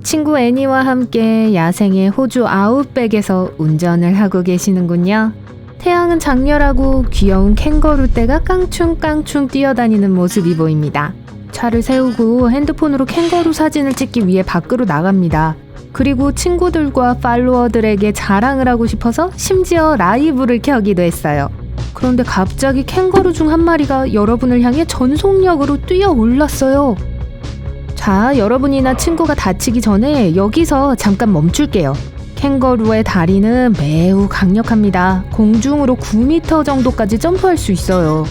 친구 애니와 함께 야생의 호주 아웃백에서 운전을 하고 계시는군요. 태양은 장렬하고 귀여운 캥거루 떼가 깡충깡충 뛰어다니는 모습이 보입니다. 차를 세우고 핸드폰으로 캥거루 사진을 찍기 위해 밖으로 나갑니다. 그리고 친구들과 팔로워들에게 자랑을 하고 싶어서 심지어 라이브를 켜기도 했어요. 그런데 갑자기 캥거루 중 한 마리가 여러분을 향해 전속력으로 뛰어 올랐어요. 자, 여러분이나 친구가 다치기 전에 여기서 잠깐 멈출게요. 캥거루의 다리는 매우 강력합니다. 공중으로 9m 정도까지 점프할 수 있어요.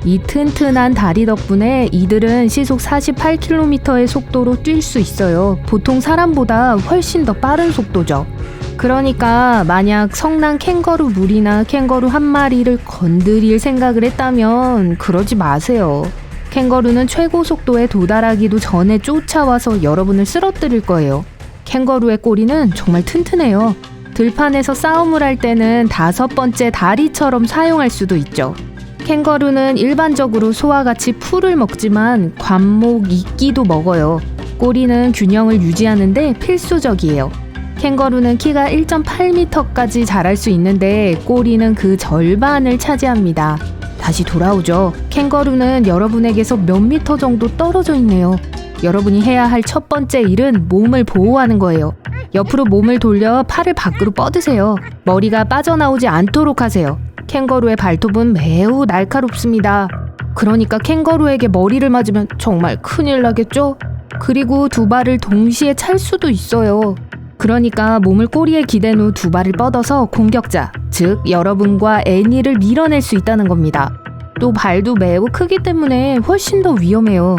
이 튼튼한 다리 덕분에 이들은 시속 48km의 속도로 뛸 수 있어요. 보통 사람보다 훨씬 더 빠른 속도죠. 그러니까 만약 성난 캥거루 무리나 캥거루 한 마리를 건드릴 생각을 했다면 그러지 마세요. 캥거루는 최고 속도에 도달하기도 전에 쫓아와서 여러분을 쓰러뜨릴 거예요. 캥거루의 꼬리는 정말 튼튼해요. 들판에서 싸움을 할 때는 5번째 다리처럼 사용할 수도 있죠. 캥거루는 일반적으로 소와 같이 풀을 먹지만 관목 이끼도 먹어요. 꼬리는 균형을 유지하는데 필수적이에요. 캥거루는 키가 1.8m까지 자랄 수 있는데 꼬리는 그 절반을 차지합니다. 다시 돌아오죠. 캥거루는 여러분에게서 몇 미터 정도 떨어져 있네요. 여러분이 해야 할 첫 번째 일은 몸을 보호하는 거예요. 옆으로 몸을 돌려 팔을 밖으로 뻗으세요. 머리가 빠져나오지 않도록 하세요. 캥거루의 발톱은 매우 날카롭습니다. 그러니까 캥거루에게 머리를 맞으면 정말 큰일 나겠죠? 그리고 두 발을 동시에 찰 수도 있어요. 그러니까 몸을 꼬리에 기댄 후 두 발을 뻗어서 공격자, 즉 여러분과 애니를 밀어낼 수 있다는 겁니다. 또 발도 매우 크기 때문에 훨씬 더 위험해요.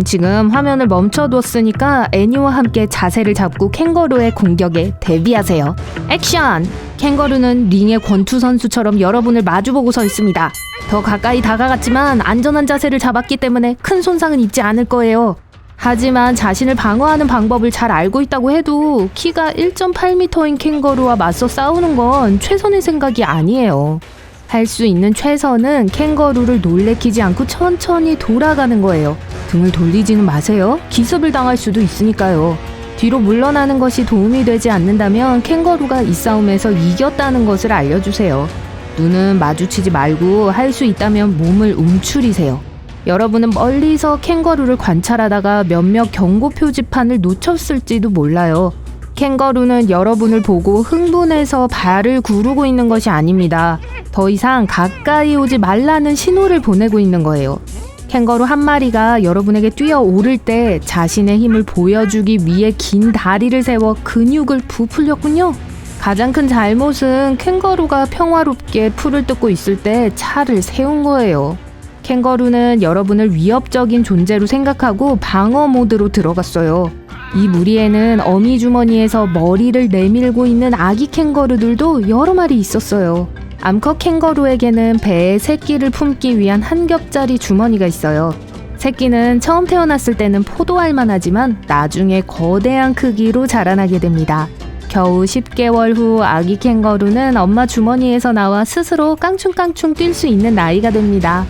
지금 화면을 멈춰뒀으니까 애니와 함께 자세를 잡고 캥거루의 공격에 대비하세요. 액션! 캥거루는 링의 권투 선수처럼 여러분을 마주보고 서 있습니다. 더 가까이 다가갔지만 안전한 자세를 잡았기 때문에 큰 손상은 입지 않을 거예요. 하지만 자신을 방어하는 방법을 잘 알고 있다고 해도 키가 1.8m인 캥거루와 맞서 싸우는 건 최선의 생각이 아니에요. 할 수 있는 최선은 캥거루를 놀래키지 않고 천천히 돌아가는 거예요. 등을 돌리지는 마세요. 기습을 당할 수도 있으니까요. 뒤로 물러나는 것이 도움이 되지 않는다면 캥거루가 이 싸움에서 이겼다는 것을 알려주세요. 눈은 마주치지 말고 할 수 있다면 몸을 움츠리세요. 여러분은 멀리서 캥거루를 관찰하다가 몇몇 경고 표지판을 놓쳤을지도 몰라요. 캥거루는 여러분을 보고 흥분해서 발을 구르고 있는 것이 아닙니다. 더 이상 가까이 오지 말라는 신호를 보내고 있는 거예요. 캥거루 한 마리가 여러분에게 뛰어오를 때 자신의 힘을 보여주기 위해 긴 다리를 세워 근육을 부풀렸군요. 가장 큰 잘못은 캥거루가 평화롭게 풀을 뜯고 있을 때 차를 세운 거예요. 캥거루는 여러분을 위협적인 존재로 생각하고 방어 모드로 들어갔어요. 이 무리에는 어미 주머니에서 머리를 내밀고 있는 아기 캥거루들도 여러 마리 있었어요. 암컷 캥거루에게는 배에 새끼를 품기 위한 한 겹짜리 주머니가 있어요. 새끼는 처음 태어났을 때는 포도알만 하지만 나중에 거대한 크기로 자라나게 됩니다. 겨우 10개월 후 아기 캥거루는 엄마 주머니에서 나와 스스로 깡충깡충 뛸 수 있는 나이가 됩니다.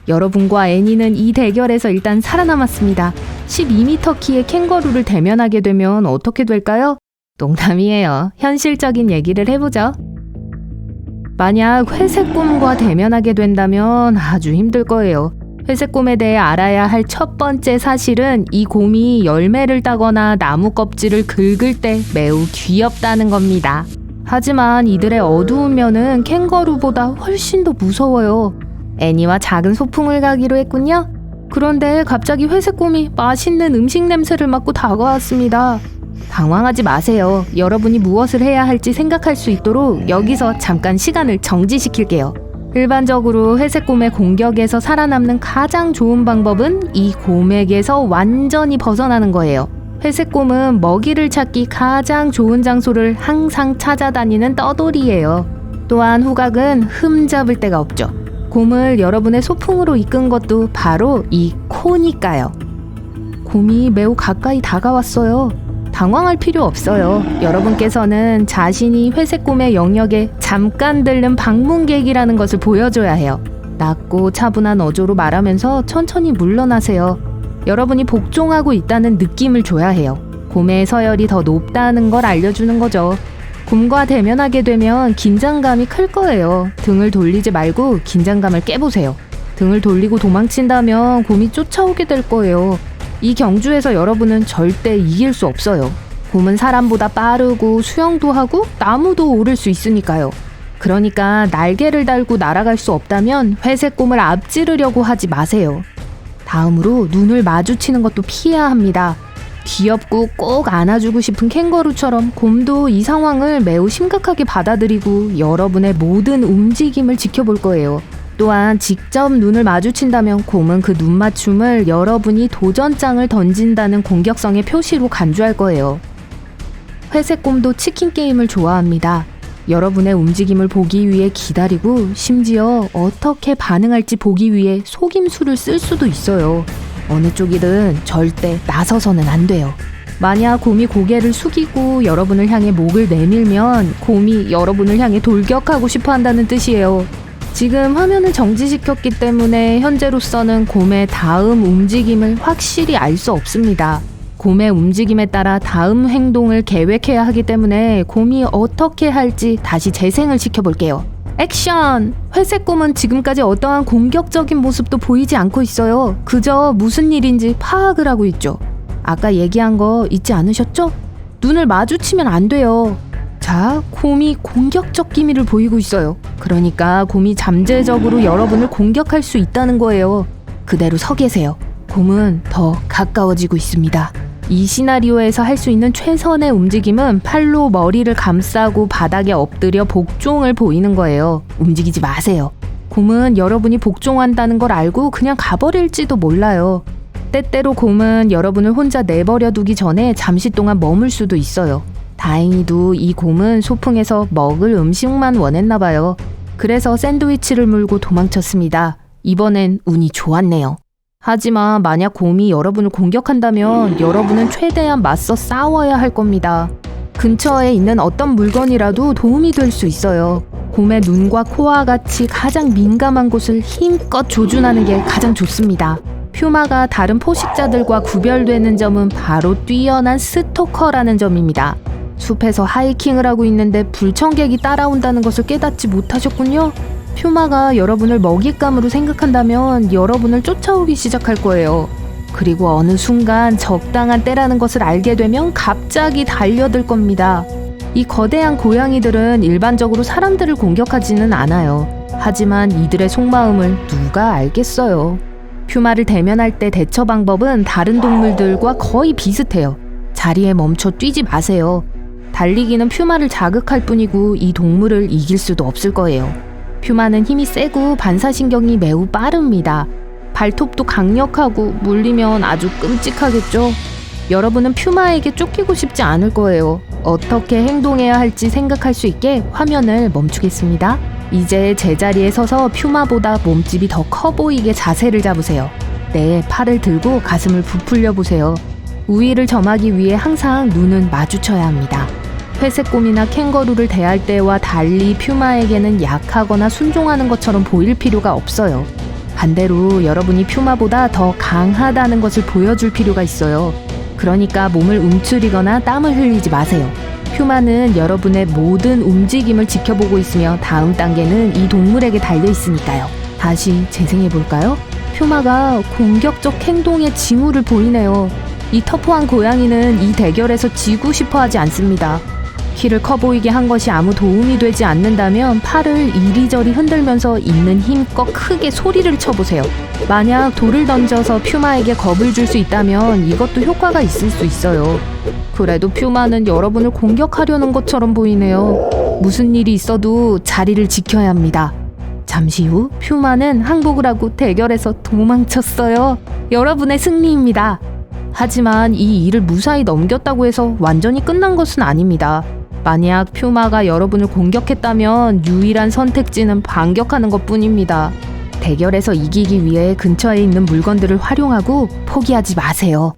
여러분과 애니는 이 대결에서 일단 살아남았습니다. 12m 키의 캥거루를 대면하게 되면 어떻게 될까요? 농담이에요. 현실적인 얘기를 해보죠. 만약 회색곰과 대면하게 된다면 아주 힘들 거예요. 회색곰에 대해 알아야 할 첫 번째 사실은 이 곰이 열매를 따거나 나무 껍질을 긁을 때 매우 귀엽다는 겁니다. 하지만 이들의 어두운 면은 캥거루보다 훨씬 더 무서워요. 애니와 작은 소풍을 가기로 했군요. 그런데 갑자기 회색곰이 맛있는 음식 냄새를 맡고 다가왔습니다. 당황하지 마세요. 여러분이 무엇을 해야 할지 생각할 수 있도록 여기서 잠깐 시간을 정지시킬게요. 일반적으로 회색곰의 공격에서 살아남는 가장 좋은 방법은 이 곰에게서 완전히 벗어나는 거예요. 회색곰은 먹이를 찾기 가장 좋은 장소를 항상 찾아다니는 떠돌이에요. 또한 후각은 흠잡을 데가 없죠. 곰을 여러분의 소풍으로 이끈 것도 바로 이 코니까요. 곰이 매우 가까이 다가왔어요. 당황할 필요 없어요. 여러분께서는 자신이 회색곰의 영역에 잠깐 들른 방문객이라는 것을 보여줘야 해요. 낮고 차분한 어조로 말하면서 천천히 물러나세요. 여러분이 복종하고 있다는 느낌을 줘야 해요. 곰의 서열이 더 높다는 걸 알려주는 거죠. 곰과 대면하게 되면 긴장감이 클 거예요. 등을 돌리지 말고 긴장감을 깨보세요. 등을 돌리고 도망친다면 곰이 쫓아오게 될 거예요. 이 경주에서 여러분은 절대 이길 수 없어요. 곰은 사람보다 빠르고 수영도 하고 나무도 오를 수 있으니까요. 그러니까 날개를 달고 날아갈 수 없다면 회색곰을 앞지르려고 하지 마세요. 다음으로 눈을 마주치는 것도 피해야 합니다. 귀엽고 꼭 안아주고 싶은 캥거루처럼 곰도 이 상황을 매우 심각하게 받아들이고 여러분의 모든 움직임을 지켜볼 거예요. 또한 직접 눈을 마주친다면 곰은 그 눈맞춤을 여러분이 도전장을 던진다는 공격성의 표시로 간주할 거예요. 회색곰도 치킨 게임을 좋아합니다. 여러분의 움직임을 보기 위해 기다리고 심지어 어떻게 반응할지 보기 위해 속임수를 쓸 수도 있어요. 어느 쪽이든 절대 나서서는 안 돼요. 만약 곰이 고개를 숙이고 여러분을 향해 목을 내밀면 곰이 여러분을 향해 돌격하고 싶어 한다는 뜻이에요. 지금 화면을 정지시켰기 때문에 현재로서는 곰의 다음 움직임을 확실히 알 수 없습니다. 곰의 움직임에 따라 다음 행동을 계획해야 하기 때문에 곰이 어떻게 할지 다시 재생을 시켜볼게요. 액션! 회색곰은 지금까지 어떠한 공격적인 모습도 보이지 않고 있어요. 그저 무슨 일인지 파악을 하고 있죠. 아까 얘기한 거 잊지 않으셨죠? 눈을 마주치면 안 돼요. 자, 곰이 공격적 기미를 보이고 있어요. 그러니까 곰이 잠재적으로 여러분을 공격할 수 있다는 거예요. 그대로 서 계세요. 곰은 더 가까워지고 있습니다. 이 시나리오에서 할 수 있는 최선의 움직임은 팔로 머리를 감싸고 바닥에 엎드려 복종을 보이는 거예요. 움직이지 마세요. 곰은 여러분이 복종한다는 걸 알고 그냥 가버릴지도 몰라요. 때때로 곰은 여러분을 혼자 내버려 두기 전에 잠시 동안 머물 수도 있어요. 다행히도 이 곰은 소풍에서 먹을 음식만 원했나 봐요. 그래서 샌드위치를 물고 도망쳤습니다. 이번엔 운이 좋았네요. 하지만 만약 곰이 여러분을 공격한다면 여러분은 최대한 맞서 싸워야 할 겁니다. 근처에 있는 어떤 물건이라도 도움이 될 수 있어요. 곰의 눈과 코와 같이 가장 민감한 곳을 힘껏 조준하는 게 가장 좋습니다. 퓨마가 다른 포식자들과 구별되는 점은 바로 뛰어난 스토커라는 점입니다. 숲에서 하이킹을 하고 있는데 불청객이 따라온다는 것을 깨닫지 못하셨군요. 퓨마가 여러분을 먹잇감으로 생각한다면 여러분을 쫓아오기 시작할 거예요. 그리고 어느 순간 적당한 때라는 것을 알게 되면 갑자기 달려들 겁니다. 이 거대한 고양이들은 일반적으로 사람들을 공격하지는 않아요. 하지만 이들의 속마음을 누가 알겠어요. 퓨마를 대면할 때 대처 방법은 다른 동물들과 거의 비슷해요. 자리에 멈춰 뛰지 마세요. 달리기는 퓨마를 자극할 뿐이고 이 동물을 이길 수도 없을 거예요. 퓨마는 힘이 세고 반사신경이 매우 빠릅니다. 발톱도 강력하고 물리면 아주 끔찍하겠죠? 여러분은 퓨마에게 쫓기고 싶지 않을 거예요. 어떻게 행동해야 할지 생각할 수 있게 화면을 멈추겠습니다. 이제 제자리에 서서 퓨마보다 몸집이 더 커 보이게 자세를 잡으세요. 네, 팔을 들고 가슴을 부풀려 보세요. 우위를 점하기 위해 항상 눈은 마주쳐야 합니다. 회색곰이나 캥거루를 대할 때와 달리 퓨마에게는 약하거나 순종하는 것처럼 보일 필요가 없어요. 반대로 여러분이 퓨마보다 더 강하다는 것을 보여줄 필요가 있어요. 그러니까 몸을 움츠리거나 땀을 흘리지 마세요. 퓨마는 여러분의 모든 움직임을 지켜보고 있으며 다음 단계는 이 동물에게 달려 있으니까요. 다시 재생해볼까요? 퓨마가 공격적 행동의 징후를 보이네요. 이 터프한 고양이는 이 대결에서 지고 싶어 하지 않습니다. 키를 커 보이게 한 것이 아무 도움이 되지 않는다면 팔을 이리저리 흔들면서 있는 힘껏 크게 소리를 쳐보세요. 만약 돌을 던져서 퓨마에게 겁을 줄 수 있다면 이것도 효과가 있을 수 있어요. 그래도 퓨마는 여러분을 공격하려는 것처럼 보이네요. 무슨 일이 있어도 자리를 지켜야 합니다. 잠시 후 퓨마는 항복을 하고 대결에서 도망쳤어요. 여러분의 승리입니다. 하지만 이 일을 무사히 넘겼다고 해서 완전히 끝난 것은 아닙니다. 만약 퓨마가 여러분을 공격했다면 유일한 선택지는 반격하는 것뿐입니다. 대결에서 이기기 위해 근처에 있는 물건들을 활용하고 포기하지 마세요.